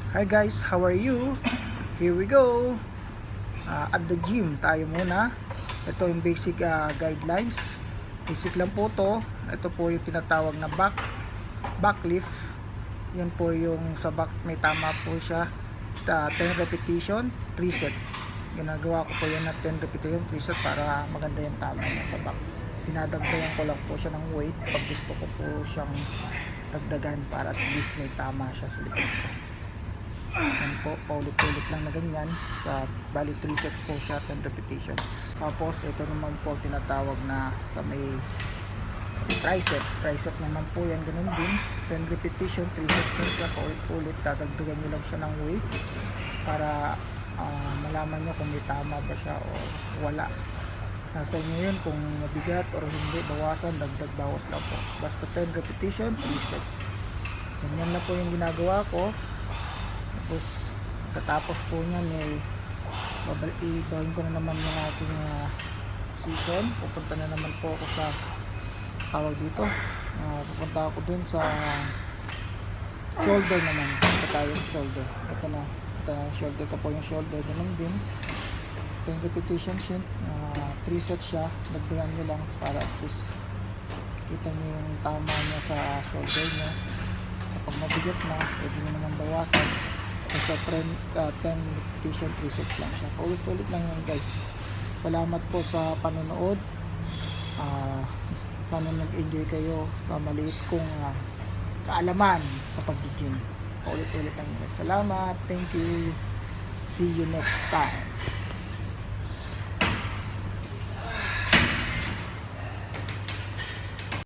Hi guys, how are you? Here we go. At the gym tayo muna. Ito yung basic guidelines. Basic lang po to. Ito po yung tinatawag na back lift. Yan po yung sa back, may tama po siya. 10 repetition, 3 set. Ginagawa ko po yan na 10 repetition, 3 set para maganda yung tama niya sa back. Dinadagdagan ko lang po siya ng weight pag gusto ko po siyang dagdagan para at least may tama siya sa likod ko. Yan po, paulit-ulit lang na ganyan. Sa bali 3 sets po siya, 10 repetition. Tapos ito naman po tinatawag na sa may tricep naman po yan, ganun din 10 repetition, 3 sets po siya, paulit-ulit. Dadagdagan nyo lang siya ng weight para malaman nyo kung may tama ba siya o wala. Nasa inyo yun kung mabigat or hindi, bawasan, dagdag, bawas lang po. Basta 10 repetition, 3 sets. Ganyan na po yung ginagawa ko. Tapos katapos po niyan ibawin ko na naman yung aking position. Pupunta na naman po ako sa tawag dito. Pupunta ako dun sa shoulder naman. Ito tayo sa shoulder. Ito na. Shoulder. Ito po yung shoulder. Ganun din. 10 repetitions yun. 3 sets siya. Dagdagan nyo lang para at least kita nyo yung tama niya sa shoulder nyo. Kapag mabigat na, pwede nyo naman bawasan. Basta 10 repetition, 3 sets lang siya. Paulit-ulit lang yan guys. Salamat po sa panonood. Sana nag-enjoy kayo sa maliit kong kaalaman sa pag-gym. Paulit-ulit lang yan. Salamat. Thank you. See you next time.